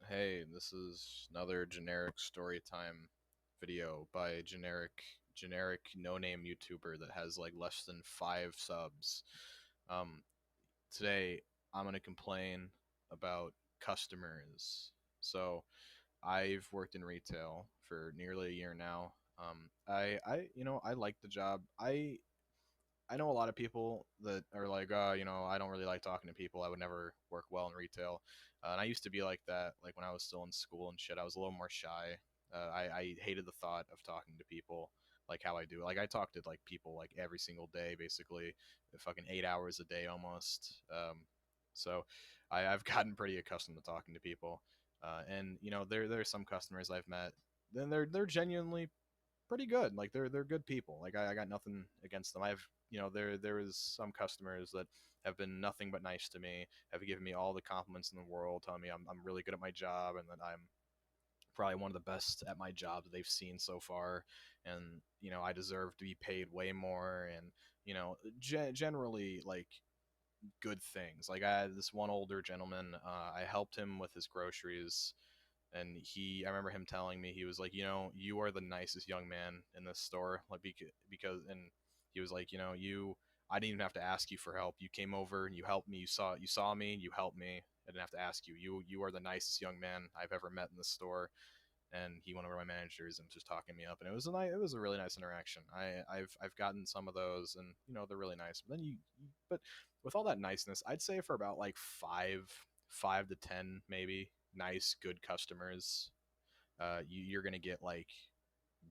Hey, this is another generic story time video by a generic no-name YouTuber that has like less than 5 subs. Um, Today I'm gonna complain about customers. So I've worked in retail for nearly a year now. I like the job. I know a lot of people that are like, oh, I don't really like talking to people. I would never work well in retail. And I used to be like that, like when I was still in school and shit. I was a little more shy. I hated the thought of talking to people like how I do. Like I talk to like people like every single day, basically, fucking 8 hours a day almost. I've gotten pretty accustomed to talking to people. And there's some customers I've met. Then they're genuinely pretty good. Like they're good people. Like I got nothing against them. I've there is some customers that have been nothing but nice to me, have given me all the compliments in the world, telling me I'm really good at my job and that I'm probably one of the best at my job that they've seen so far, and I deserve to be paid way more, and generally like good things. Like I had this one older gentleman, I helped him with his groceries, and I remember him telling me, he was like, you are the nicest young man in this store, like because and he was like, I didn't even have to ask you for help. You came over and you helped me. You saw me and you helped me. I didn't have to ask you. You are the nicest young man I've ever met in the store. And he went over to my managers and was just talking me up, and it was a really nice interaction. I've gotten some of those, and they're really nice. But then but with all that niceness, I'd say for about like five to ten maybe nice good customers, you're gonna get like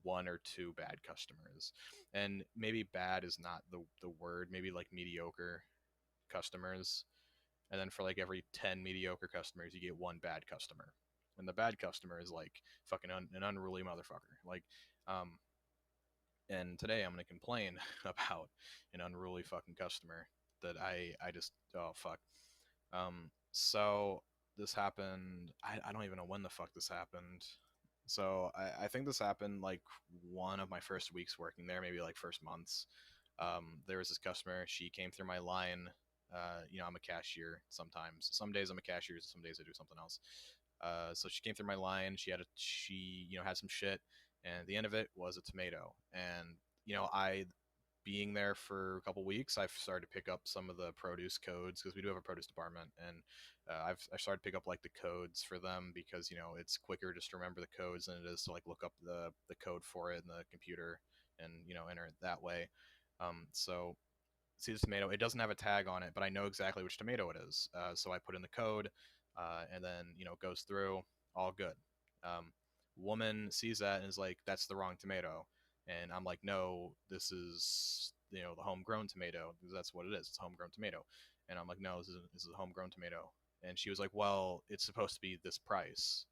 one or two bad customers, and maybe bad is not the word. Maybe like mediocre customers, and then for like every 10 mediocre customers, you get one bad customer, and the bad customer is like fucking an unruly motherfucker. Like, um, and today I'm gonna complain about an unruly fucking customer that I just, oh fuck. So this happened. I don't even know when the fuck this happened. So I think this happened like one of my first weeks working there, maybe like first months. There was this customer. She came through my line. I'm a cashier sometimes. Some days I'm a cashier. Some days I do something else. So she came through my line. She had some shit, and at the end of it was a tomato. And I being there for a couple weeks, I've started to pick up some of the produce codes because we do have a produce department, and I started to pick up like the codes for them because it's quicker just to remember the codes than it is to like look up the code for it in the computer and enter it that way. So see this tomato, it doesn't have a tag on it, but I know exactly which tomato it is. So I put in the code, and then it goes through, all good. Woman sees that and is like, "That's the wrong tomato," and I'm like, "No, this is the homegrown tomato. That's what it is. It's a homegrown tomato." And I'm like, "No, this is a homegrown tomato." And she was like, "Well, it's supposed to be this price."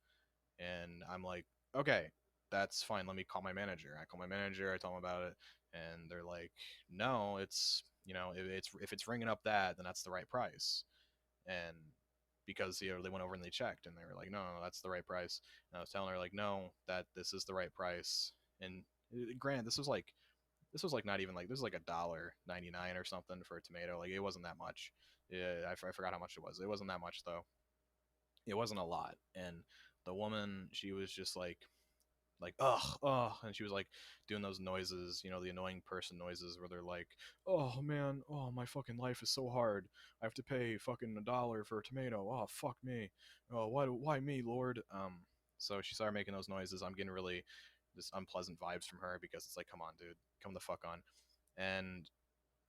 And I'm like, "Okay, that's fine. Let me call my manager." I call my manager. I tell them about it, and they're like, "No, it's if it's ringing up that, then that's the right price." And because they went over and they checked, and they were like, "No, that's the right price." And I was telling her like, "No, that this is the right price." And granted, this was like not even like, this was like $1.99 or something for a tomato. Like it wasn't that much. Yeah, I forgot how much it was. It wasn't that much though. It wasn't a lot. And the woman, she was just like ugh, ugh, and she was like doing those noises, the annoying person noises where they're like, "Oh man, oh my fucking life is so hard. I have to pay fucking $1 for a tomato. Oh fuck me. Oh why me, Lord?" So she started making those noises. I'm getting really just unpleasant vibes from her because it's like, come on, dude, come the fuck on. And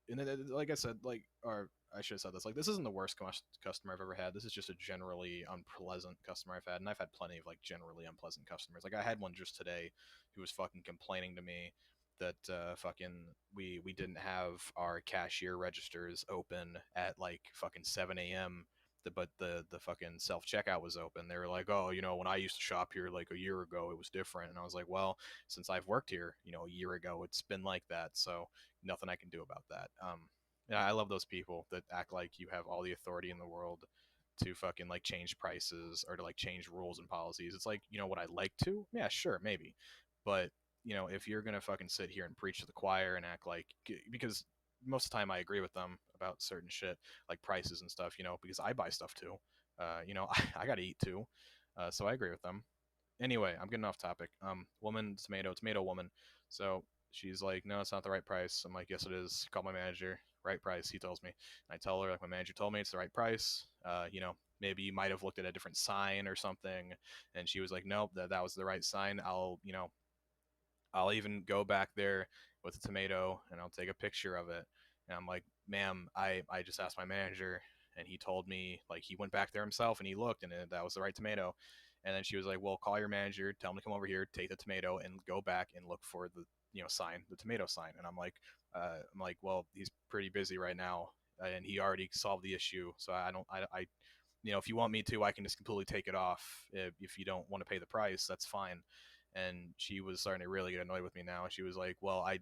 then, like I said, like, or I should have said this, like, this isn't the worst customer I've ever had. This is just a generally unpleasant customer I've had, and I've had plenty of like generally unpleasant customers. Like I had one just today who was fucking complaining to me that fucking we didn't have our cashier registers open at like fucking 7 a.m. But the fucking self checkout was open. They were like, "Oh, when I used to shop here like a year ago, it was different." And I was like, "Well, since I've worked here, a year ago, it's been like that. So nothing I can do about that." Yeah, I love those people that act like you have all the authority in the world to fucking like change prices or to like change rules and policies. It's like, would I like to? Yeah, sure, maybe. But, if you're going to fucking sit here and preach to the choir and act like, because most of the time I agree with them about certain shit, like prices and stuff, because I buy stuff too. I got to eat too. So I agree with them. Anyway, I'm getting off topic. Woman, tomato woman. So she's like, no, it's not the right price. I'm like, yes, it is. Call my manager. Right price. He tells me. And I tell her, like, my manager told me it's the right price. Maybe you might have looked at a different sign or something. And she was like, nope, that was the right sign. I'll even go back there with a tomato and I'll take a picture of it. And I'm like, ma'am, I just asked my manager and he told me, like, he went back there himself and he looked and that was the right tomato. And then she was like, well, call your manager, tell him to come over here, take the tomato and go back and look for the, sign, the tomato sign. And I'm like, well, he's pretty busy right now and he already solved the issue. So I don't, I if you want me to, I can just completely take it off. If you don't want to pay the price, that's fine. And she was starting to really get annoyed with me now. She was like, well, I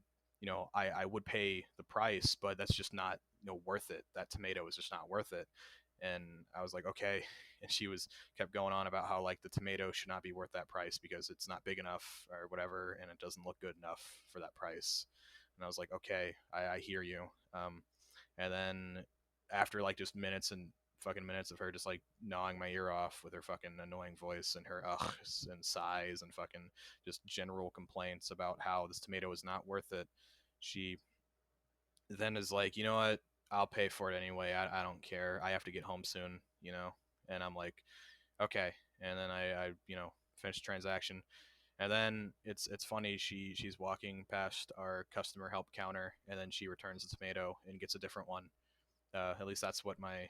would pay the price, but that's just not, worth it. That tomato is just not worth it. And I was like, okay. And she was kept going on about how like the tomato should not be worth that price because it's not big enough or whatever, and it doesn't look good enough for that price. And I was like, okay, I hear you. And then after like just minutes and fucking minutes of her just like gnawing my ear off with her fucking annoying voice and her uhs and sighs and fucking just general complaints about how this tomato is not worth it, she then is like, you know what? I'll pay for it anyway. I don't care. I have to get home soon, And I'm like, okay. And then I finish the transaction. And then it's funny. She's walking past our customer help counter, and then she returns the tomato and gets a different one. At least that's what my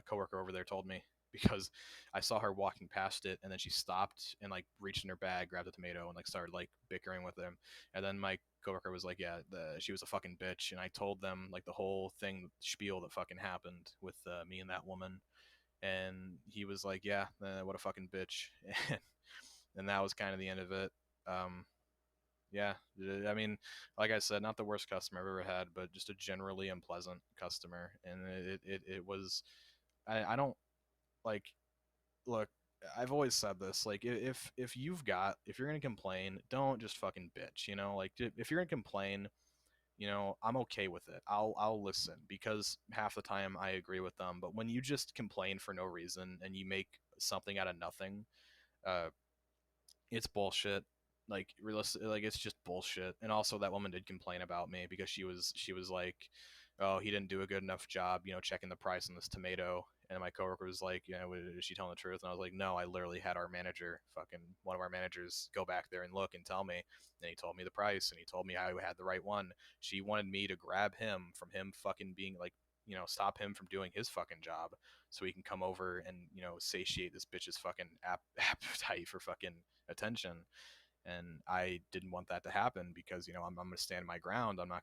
coworker over there told me because I saw her walking past it and then she stopped and like reached in her bag, grabbed a tomato, and like started like bickering with him. And then my coworker was like, "Yeah, she was a fucking bitch." And I told them like the whole thing spiel that fucking happened with me and that woman. And he was like, "Yeah, what a fucking bitch." And that was kind of the end of it. Um, yeah, I mean, like I said, not the worst customer I've ever had, but just a generally unpleasant customer. And it was, I don't like, look, I've always said this, like, if you're gonna complain, don't just fucking bitch, like, if you're gonna complain, I'm okay with it. I'll listen because half the time I agree with them. But when you just complain for no reason and you make something out of nothing, uh, it's bullshit. Like realistic, like it's just bullshit. And also, that woman did complain about me because she was like, "Oh, he didn't do a good enough job, checking the price on this tomato." And my coworker was like, "Is she telling the truth?" And I was like, "No, I literally had our manager, fucking one of our managers, go back there and look and tell me." And he told me the price and he told me I had the right one. She wanted me to grab him from him fucking being like, stop him from doing his fucking job so he can come over and satiate this bitch's fucking appetite for fucking attention. And I didn't want that to happen because I'm gonna stand my ground. I'm not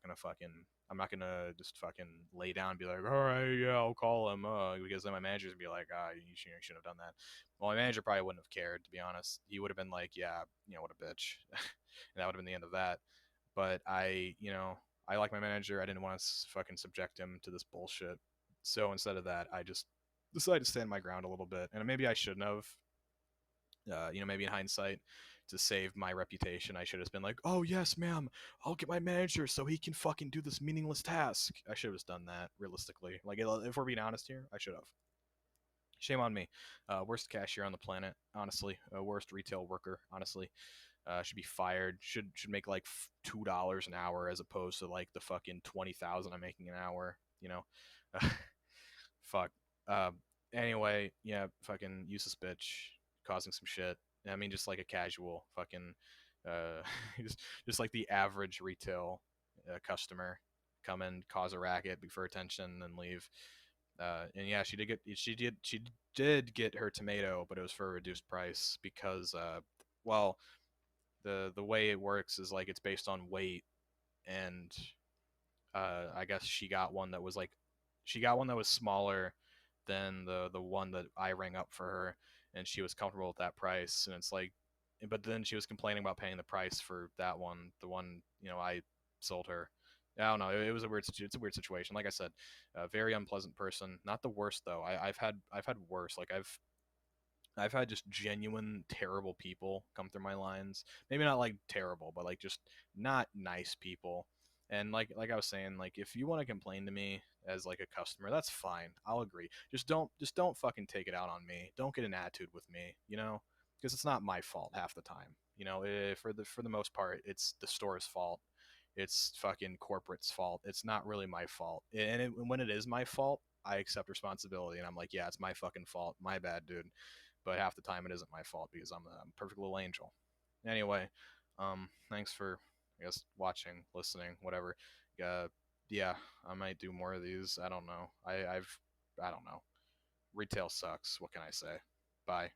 gonna just fucking lay down and be like, all right, yeah, I'll call him, because then my manager's gonna be like, shouldn't have done that. Well, my manager probably wouldn't have cared, to be honest. He would have been like, yeah, what a bitch, and that would have been the end of that. But I like my manager. I didn't want to fucking subject him to this bullshit. So instead of that, I just decided to stand my ground a little bit, and maybe I shouldn't have. Maybe in hindsight, to save my reputation, I should have been like, "Oh yes, ma'am, I'll get my manager so he can fucking do this meaningless task." I should have just done that. Realistically, like if we're being honest here, I should have. Shame on me. Worst cashier on the planet, honestly. Worst retail worker, honestly. Should be fired. Should make like $2 an hour as opposed to like the fucking 20,000 I'm making an hour. Fuck. Uh, anyway, yeah, fucking useless bitch causing some shit. I mean, just like a casual fucking, uh, just like the average retail customer come in, cause a racket, be for attention, and leave. And yeah, she did get her tomato, but it was for a reduced price because, well, the way it works is like it's based on weight, and I guess she got one that was smaller than the one that I rang up for her, and she was comfortable with that price. And it's like, but then she was complaining about paying the price for that one, the one I sold her. I don't know. It was a weird. It's a weird situation. Like I said, a very unpleasant person. Not the worst though. I've had worse. Like I've had just genuine terrible people come through my lines. Maybe not like terrible, but like just not nice people. And like I was saying, like if you want to complain to me as like a customer, that's fine. I'll agree. Just don't fucking take it out on me. Don't get an attitude with me, you know, because it's not my fault half the time. You know, for the most part, it's the store's fault. It's fucking corporate's fault. It's not really my fault. When it is my fault, I accept responsibility and I'm like, yeah, it's my fucking fault. My bad, dude. But half the time it isn't my fault because I'm a perfect little angel. Anyway, thanks for, I guess, watching, listening, whatever. Uh, yeah, I might do more of these. I don't know. I don't know. Retail sucks. What can I say? Bye.